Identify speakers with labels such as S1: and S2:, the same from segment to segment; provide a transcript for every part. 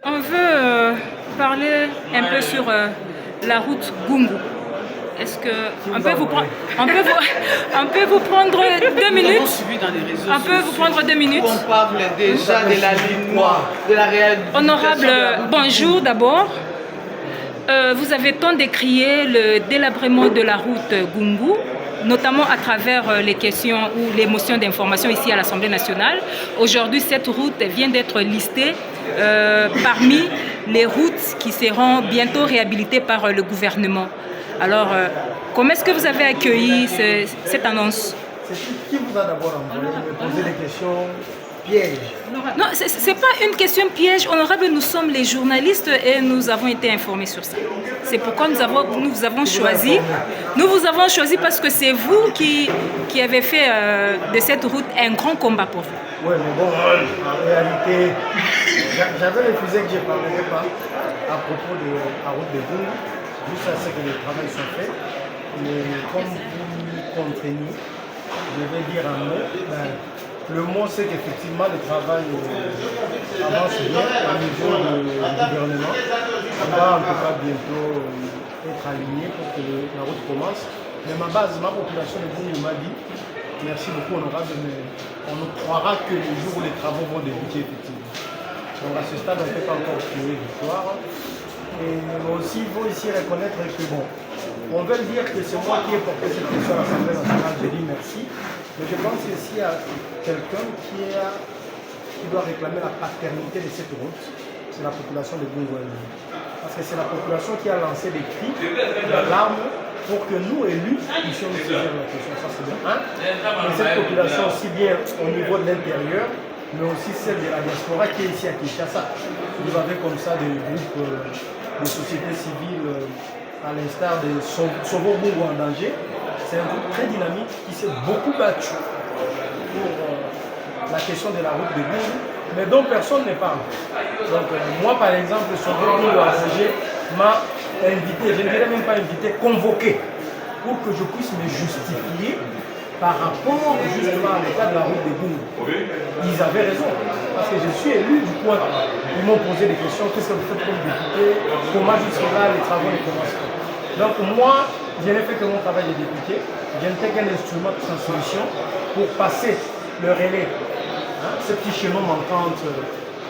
S1: On veut parler un peu sur la route Gungu. Est-ce que on peut vous prendre, on peut vous prendre 2 minutes? On peut vous prendre 2 minutes?
S2: On parle déjà de l'alignement, de la réalité.
S1: Honorable, bonjour d'abord. Vous avez tant décrié le délabrement de la route Gungu, notamment à travers les questions ou les motions d'information ici à l'Assemblée nationale. Aujourd'hui, cette route vient d'être listée parmi les routes qui seront bientôt réhabilitées par le gouvernement. Alors, comment est-ce que vous avez accueilli cette annonce?
S3: C'est qui vous a d'abord envoyé me poser des questions pièges?
S1: Non, ce n'est pas une question piège. Honorable, nous sommes les journalistes et nous avons été informés sur ça. C'est pourquoi nous vous avons choisi. Nous vous avons choisi parce que c'est vous qui avez fait de cette route un grand combat pour vous.
S3: Oui, mais bon, en réalité, j'avais refusé que je ne parlerai pas à propos de la route de Gungu, juste à ce que les travaux sont faits. Mais comme vous me contraignez, je vais dire un mot. Le mot, c'est qu'effectivement, le travail avance bien au niveau du gouvernement. On va en tout cas bientôt être aligné pour que la route commence. Mais ma population de Gungu m'a dit, merci beaucoup honorable, mais on ne croira que le jour où les travaux vont débuter effectivement. Donc à ce stade, on ne peut pas encore crier victoire. Et aussi, il faut ici reconnaître que bon, on veut dire que c'est moi qui ai porté cette question à l'Assemblée nationale, je dis merci. Mais je pense ici à quelqu'un qui doit réclamer la paternité de cette route, c'est la population de Gungu. Parce que c'est la population qui a lancé des cris d'alarme pour que nous, élus, puissions nous saisir la question. Ça, c'est bien. Mais cette population, aussi bien au niveau de l'intérieur, mais aussi celle de la diaspora qui est ici à Kinshasa. Vous avez comme ça des groupes de sociétés civiles, à l'instar de Sauvo Gungu en danger. C'est un groupe très dynamique qui s'est beaucoup battu pour la question de la route de Gungu, mais dont personne ne parle. Donc moi, par exemple, Sauvo Gungu en danger m'a invité, je ne dirais même pas invité, convoqué pour que je puisse me justifier par rapport justement à l'état de la route de Gungu. Ils avaient raison, parce que je suis élu du coin. Ils m'ont posé des questions, qu'est-ce que vous faites comme député, comment jusque-là les travaux ne commencent pas. Donc moi, je n'ai fait que mon travail de député, je n'étais qu'un instrument de transmission pour passer le relais, ce petit chemin manquant entre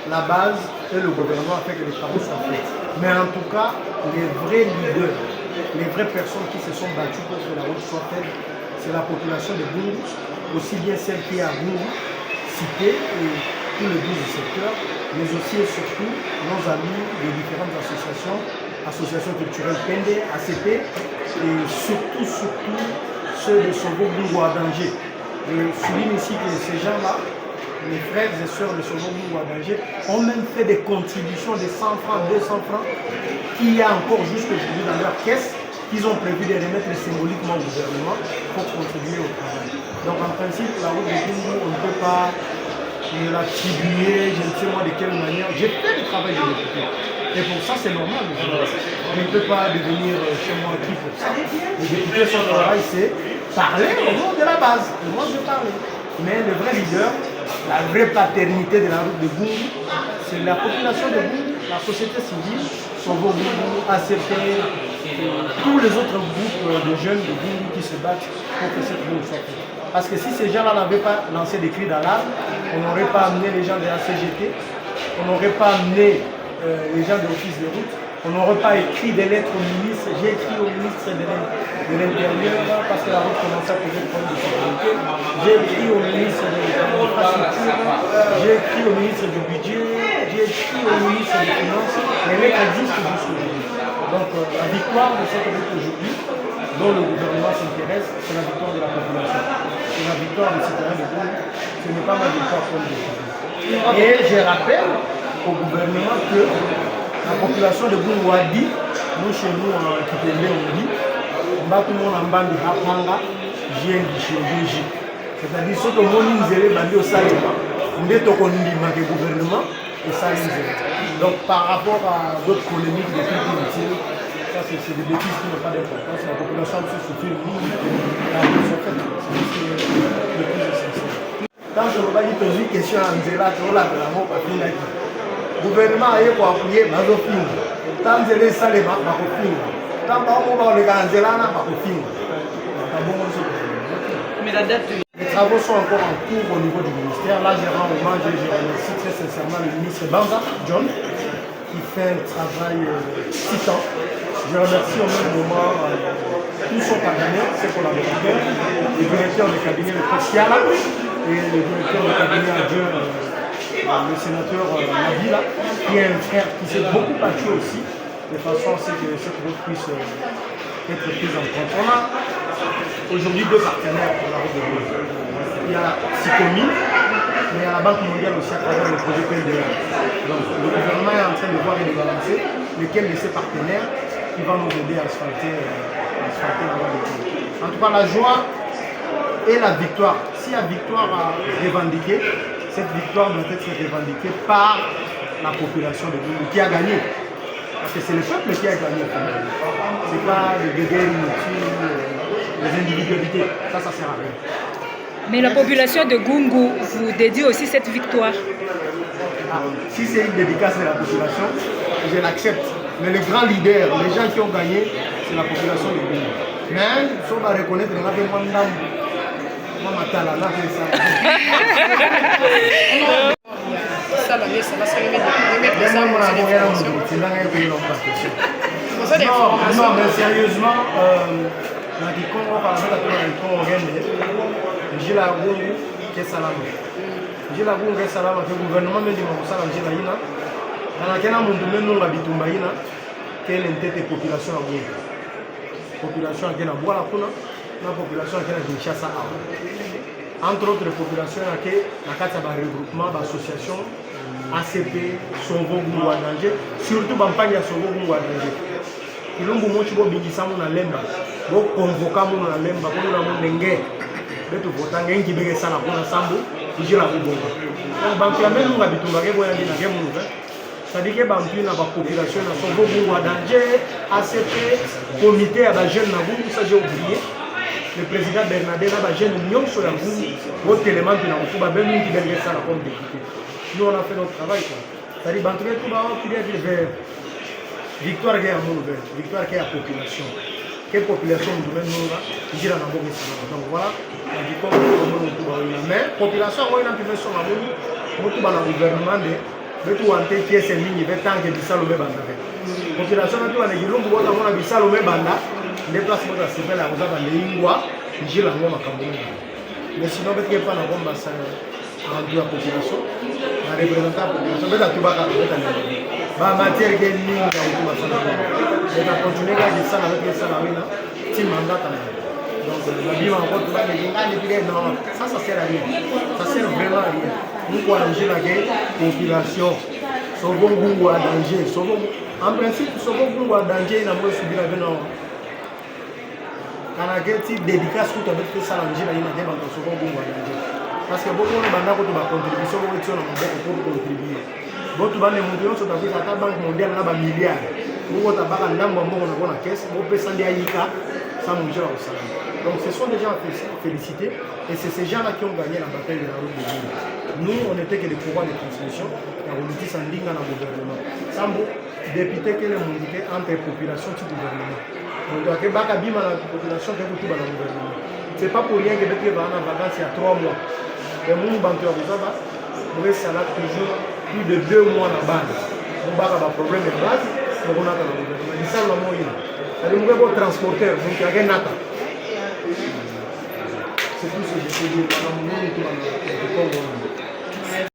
S3: la base et le gouvernement afin que les travaux soient faits. Mais en tout cas, les vrais leaders, les vraies personnes qui se sont battues pour que la route soit faite, c'est la population de Gungu, aussi bien celle qui est à Gungu, cité et tous les 12 secteurs, mais aussi et surtout nos amis des différentes associations culturelles PND, ACP, et surtout ceux de Sauvo Gungu à danger. Je souligne ici que ces gens-là, les frères et sœurs de Sauvo Gungu à danger, ont même fait des contributions de 100 francs, 200 francs, qu'il y a encore jusqu'aujourd'hui dans leur caisse, qu'ils ont prévu de remettre symboliquement au gouvernement pour contribuer au travail. Donc en principe, la route de Gungu, on ne peut pas l'attribuer, je ne sais moi de quelle manière. J'ai fait le travail de député. Et pour ça, c'est normal. On ne peut pas devenir chez moi qui pour ça. Les députés, son travail, c'est parler au nom de la base. Et moi, je parle. Mais le vrai leader, la vraie paternité de la route de Gungu, c'est la population de Gungu, la société civile, Sauvo Gungu, ACP, tous les autres groupes de jeunes de Gungu qui se battent pour que cette route soit faite. Parce que si ces gens-là n'avaient pas lancé des cris d'alarme, on n'aurait pas amené les gens de la CGT, on n'aurait pas amené les gens de l'office de route, on n'aurait pas écrit des lettres au ministre. J'ai écrit au ministre de l'Intérieur parce que la route commençait à poser des problèmes de sécurité. J'ai écrit au ministre de l'Infrastructure, j'ai écrit au ministre du Budget, j'ai écrit au ministre des Finances. Les lettres existent jusqu'aujourd'hui. Donc la victoire de cette route aujourd'hui, dont le gouvernement s'intéresse, c'est la victoire de la population. C'est la victoire des citoyens de Gungu. Ce n'est pas ma victoire comme député. Et je rappelle au gouvernement que la population de Gungu a dit, nous chez nous en Kitende, on dit, on va tout le monde en bande de Hapanga, vient du chirurgie. C'est-à-dire, ce que mon inzélé m'a dit au Salima, on est au gouvernement et ça donc par rapport à d'autres polémiques de plus inutiles, ça c'est des bêtises qui n'ont pas d'importance. La population se soutient, la c'est le plus essentiel. Quand je vais poser une question à Nzela, tu vas la mot, gouvernement a appuyé Mazofinga. Tant que les salés, Mazofinga. Tant que les Ganzelana, Mazofinga.
S2: Mais la date.
S3: Les travaux sont encore en cours au niveau du ministère. Là, je rends hommage et je remercie très sincèrement le ministre Banza, John, qui fait un travail titan. Je remercie au même moment tout son cabinet, ses collaborateurs, le directeur du cabinet, le Christiana, et le directeur du cabinet adjoint, le sénateur Nabila, qui est un frère qui s'est beaucoup battu aussi, de façon à ce que cette route puisse être prise en compte. On a aujourd'hui deux partenaires pour la route de Goumbou. Il y a Sikomi, mais il y a la Banque mondiale aussi à travers le projet PNDR. Donc le gouvernement est en train de voir et de balancer lesquels de ses partenaires qui vont nous aider à asphalter la voie de Goumbou. En tout cas, la joie et la victoire. Si la victoire à revendiquer, cette victoire doit être revendiquée par la population de Goumbou qui a gagné. Parce que c'est le peuple qui a gagné. Ce n'est pas les guerres inutiles, les individualités. Ça sert à rien.
S1: Mais la population de Goumbou vous dédie aussi cette victoire.
S3: Si c'est une dédicace de la population, je l'accepte. Mais les grands leaders, les gens qui ont gagné, c'est la population de Goumbou. Mais il faut reconnaître que non, mais sérieusement, j'ai la Goumbou qui est salama. J'ai la Goumbou qui est salama, que le gouvernement me dit que ça j'ai la ina. Dans laquelle on me demande la bitumba ina, quelle est la population à Goumbou. Population à Gena Bois la Kuna, la population à Gena Kinshasa. Entre autres populations, il y a un regroupement d'associations ACP, Sauvo Goumbou à danger, surtout Bampania Sauvo Goumbou à danger. Il y a beaucoup de gens qui ont lemba, beaucoup convoqués pour la lemba, pour la mondengue. Beto votant qui veut ça la bonne sambo, il gère la bonne. Donc Bampia même nous habitons à Geboya qui n'a rien mouvé. C'est-à-dire que Bampia n'a pas population, n'a son beau goût à danger, ACP, comité à la jeune Nabou, ça j'ai oublié. Le président Bernadette a la jeune union sur la boue, votre élément qui n'a pas même qui veut ça la bonne député. Nous on a fait notre travail. C'est-à-dire Bampia tout va qui est vers victoire qui est à mon victoire qui est à population. Quelle population nous devons nous là, il a donc voilà, mais population on a pu faire son amour, on tout dans le gouvernement de tout ante qui est ces lignes de tant que ça le banda. Population on tout dans les longues voies on a vu ça le banda, les places pour se faire la rosa dans les ingwa, j'ai la ngoma kambouna. Mais sinon peut être pas la bombe ça en la population, la représentant population peut être tout bas ba matière qui est liée à la continuer à dire ça avec les salariés, c'est mandat. Donc, la vie en route, non, ça sert à rien. Ça sert vraiment à rien. Nous, pour alléger la guerre, population, Sauvo Goumbou à danger. En principe, Sauvo Goumbou à danger, il n'a pas subi la guerre. Quand la guerre, tu dédicaces tout avec ça, la guerre, il n'a pas Sauvo Goumbou à danger. Parce que beaucoup de gens ont contribution pour contribuer. Beaucoup de gens sont dans la banque mondiale, là, milliards. Beaucoup de gens ont la caisse, beaucoup de gens ont donc ce sont des gens à féliciter et c'est ces gens-là qui ont gagné la bataille de la route de Goumbou. Nous, on n'était que les pouvoirs de transmission, la politique en ligne dans le gouvernement. Sambo, député qui est mondiqué entre population et gouvernement. Donc, il y a la population qui est dans le gouvernement. Ce n'est pas pour rien que les gens en vacances il y a 3 mois. Les gens qui ont toujours plus de 2 mois en base. On a un problème de base, on a un gouvernement. C'est ça le moyen. C'est-à-dire que les transporteurs, donc il y a un nata. C'est tout ce que je peux dire.